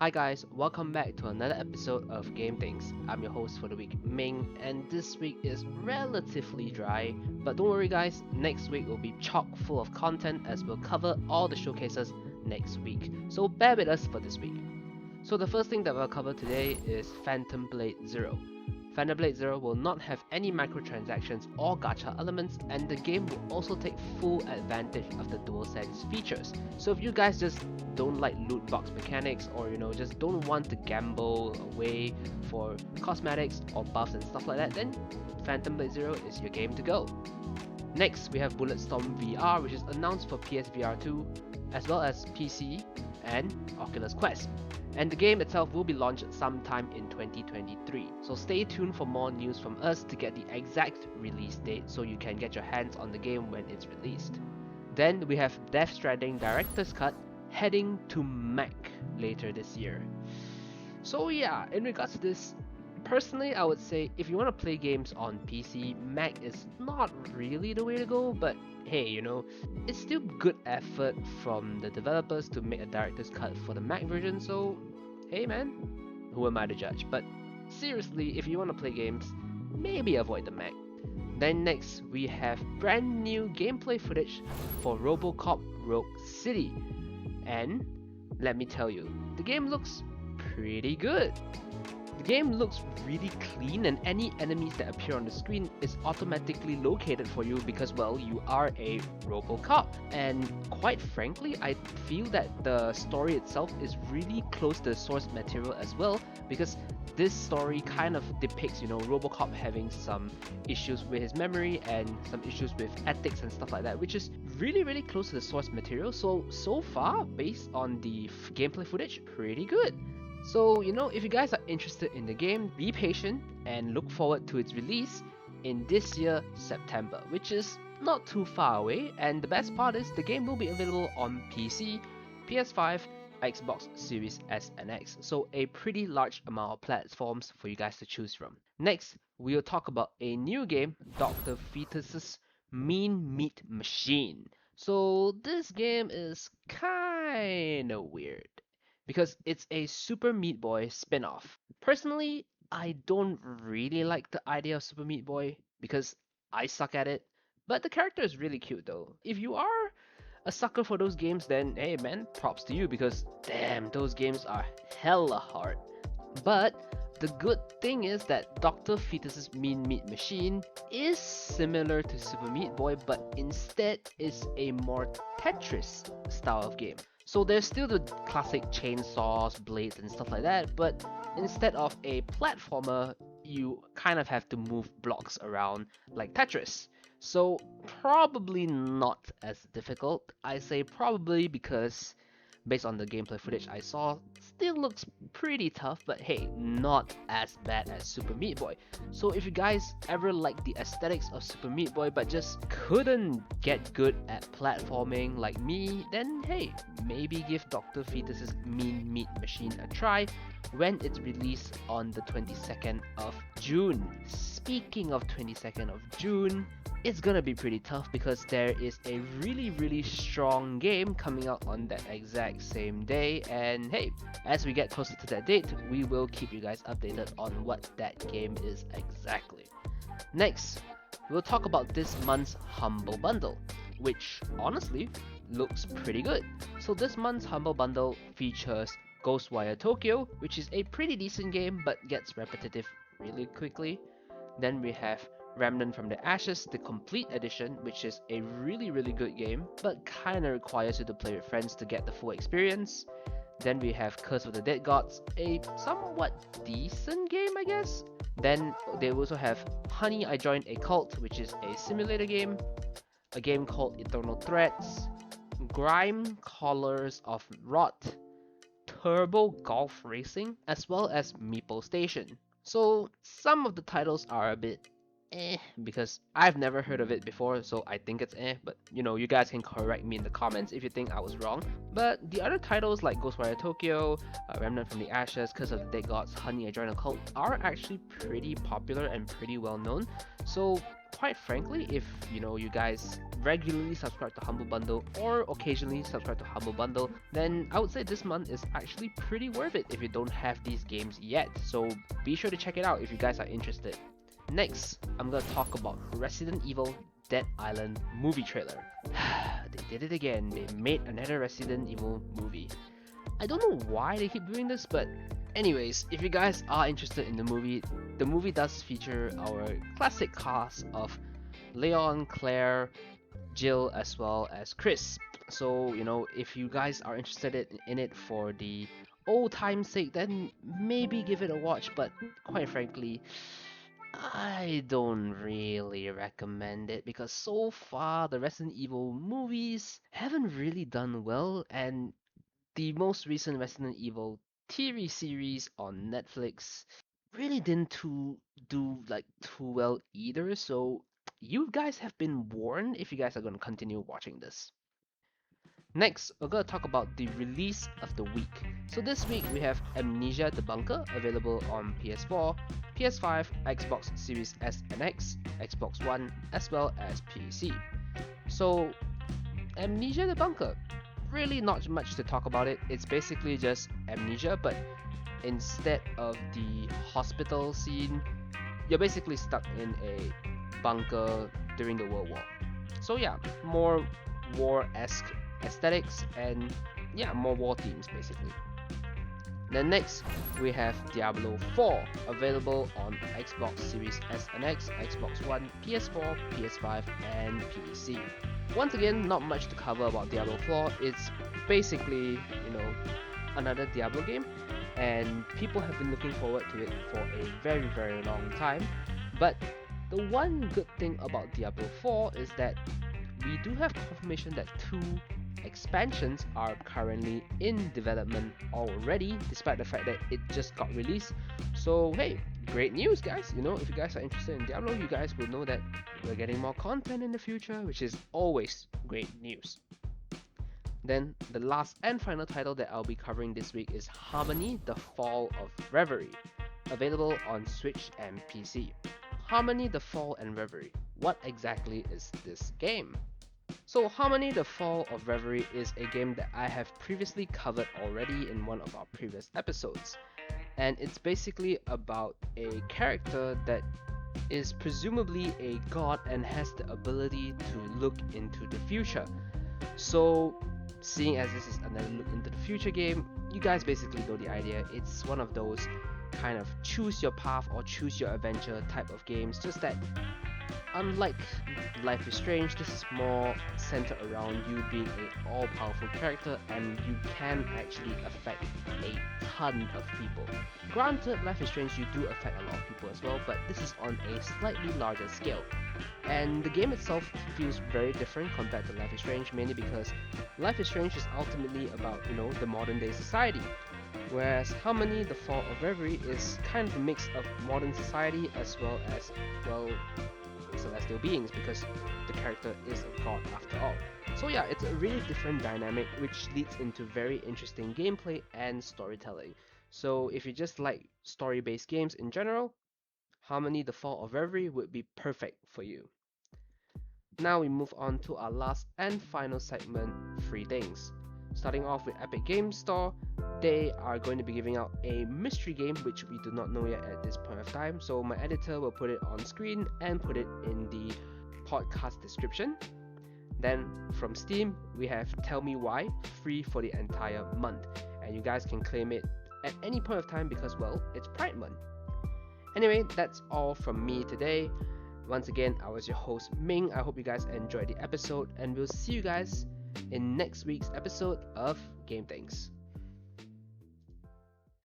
Hi guys, welcome back to another episode of Game Things. I'm your host for the week, Ming, and this week is relatively dry. But don't worry guys, next week will be chock full of content as we'll cover all the showcases next week. So bear with us for this week. So the first thing that we'll cover today is Phantom Blade Zero. Phantom Blade Zero will not have any microtransactions or gacha elements, and the game will also take full advantage of the DualSense features. So if you guys just don't like loot box mechanics, or just don't want to gamble away for cosmetics or buffs and stuff like that, then Phantom Blade Zero is your game to go. Next, we have Bulletstorm VR, which is announced for PSVR 2, as well as PC and Oculus Quest. And the game itself will be launched sometime in 2023. So stay tuned for more news from us to get the exact release date so you can get your hands on the game when it's released. Then we have Death Stranding Director's Cut heading to Mac later this year. So yeah, in regards to this, personally I would say if you want to play games on PC, Mac is not really the way to go, but hey, it's still good effort from the developers to make a director's cut for the Mac version, so hey man, who am I to judge? But seriously, if you want to play games, maybe avoid the Mac. Then next, we have brand new gameplay footage for RoboCop Rogue City. And let me tell you, the game looks pretty good. The game looks really clean, and any enemies that appear on the screen is automatically located for you because, well, you are a RoboCop. And quite frankly, I feel that the story itself is really close to the source material as well, because this story kind of depicts, RoboCop having some issues with his memory and some issues with ethics and stuff like that, which is really close to the source material. So far, based on the gameplay footage, pretty good. So, if you guys are interested in the game, be patient and look forward to its release in this year, September, which is not too far away. And the best part is the game will be available on PC, PS5, Xbox Series S and X, so a pretty large amount of platforms for you guys to choose from. Next, we'll talk about a new game, Dr. Fetus's Mean Meat Machine. So this game is kinda weird because it's a Super Meat Boy spin-off. Personally, I don't really like the idea of Super Meat Boy because I suck at it, but the character is really cute though. If you are a sucker for those games, then hey man, props to you because damn, those games are hella hard. But the good thing is that Dr. Fetus's Mean Meat Machine is similar to Super Meat Boy, but instead is a more Tetris style of game. So there's still the classic chainsaws, blades, and stuff like that, but instead of a platformer, you kind of have to move blocks around like Tetris. So probably not as difficult. I say probably because based on the gameplay footage I saw, still looks pretty tough, but hey, not as bad as Super Meat Boy. So if you guys ever like the aesthetics of Super Meat Boy but just couldn't get good at platforming like me, then hey, maybe give Dr. Fetus's Mean Meat Machine a try when it's released on the 22nd of June. Speaking of 22nd of June, it's gonna be pretty tough because there is a really strong game coming out on that exact same day, and hey, as we get closer to that date, we will keep you guys updated on what that game is exactly. Next, we'll talk about this month's Humble Bundle, which honestly looks pretty good. So this month's Humble Bundle features Ghostwire Tokyo, which is a pretty decent game but gets repetitive really quickly. Then we have Remnant from the Ashes, the Complete Edition, which is a really good game, but kinda requires you to play with friends to get the full experience. Then we have Curse of the Dead Gods, a somewhat decent game, I guess. Then they also have Honey, I Joined a Cult, which is a simulator game, a game called Eternal Threats, Grime Collars of Rot, Turbo Golf Racing, as well as Meeple Station. So some of the titles are a bit because I've never heard of it before, so I think it's but you guys can correct me in the comments if you think I was wrong. But the other titles like Ghostwire Tokyo, Remnant from the Ashes, Curse of the Dead Gods, Honey, I Joined a Cult are actually pretty popular and pretty well known. So quite frankly, if you guys regularly subscribe to Humble Bundle or occasionally subscribe to Humble Bundle, then I would say this month is actually pretty worth it if you don't have these games yet. So be sure to check it out if you guys are interested. Next, I'm gonna talk about Resident Evil Dead Island movie trailer. They did it again. They made another Resident Evil movie. I don't know why they keep doing this, but anyways, if you guys are interested in the movie does feature our classic cast of Leon, Claire, Jill, as well as Chris. So, if you guys are interested in it for the old time's sake, then maybe give it a watch, but quite frankly, I don't really recommend it because so far the Resident Evil movies haven't really done well, and the most recent Resident Evil TV series on Netflix really didn't do like too well either. So you guys have been warned if you guys are gonna continue watching this. Next, we're gonna talk about the release of the week. So this week we have Amnesia: The Bunker available on PS4, PS5, Xbox Series S and X, Xbox One, as well as PC. So Amnesia: The Bunker, really not much to talk about it. It's basically just amnesia, but instead of the hospital scene, you're basically stuck in a bunker during the World War. So yeah, more war-esque aesthetics and yeah, more war themes basically. Then next, we have Diablo 4 available on Xbox Series S and X, Xbox One, PS4, PS5, and PC. Once again, not much to cover about Diablo 4. It's basically, another Diablo game, and people have been looking forward to it for a very, very long time. But the one good thing about Diablo 4 is that we do have confirmation that 2 expansions are currently in development already, despite the fact that it just got released. So hey, great news guys. If you guys are interested in Diablo, you guys will know that we're getting more content in the future, which is always great news. Then the last and final title that I'll be covering this week is Harmony: The Fall of Reverie, available on Switch and PC. Harmony: The Fall and Reverie. What exactly is this game? So Harmony: The Fall of Reverie is a game that I have previously covered already in one of our previous episodes. And it's basically about a character that is presumably a god and has the ability to look into the future. So seeing as this is another look into the future game, you guys basically know the idea. It's one of those kind of choose your path or choose your adventure type of games, just that unlike Life is Strange, this is more centered around you being an all-powerful character and you can actually affect a ton of people. Granted, Life is Strange, you do affect a lot of people as well, but this is on a slightly larger scale. And the game itself feels very different compared to Life is Strange, mainly because Life is Strange is ultimately about, the modern day society. Whereas Harmony: The Fall of Reverie is kind of a mix of modern society as well as, celestial beings, because the character is a god after all. So yeah, it's a really different dynamic which leads into very interesting gameplay and storytelling. So if you just like story-based games in general, Harmony: The Fall of Reverie would be perfect for you. Now we move on to our last and final segment, free things. Starting off with Epic Games Store, they are going to be giving out a mystery game which we do not know yet at this point of time, so my editor will put it on screen and put it in the podcast description. Then from Steam, we have Tell Me Why, free for the entire month, and you guys can claim it at any point of time because, it's Pride Month. Anyway, that's all from me today. Once again, I was your host Ming. I hope you guys enjoyed the episode, and we'll see you guys in next week's episode of Game Things.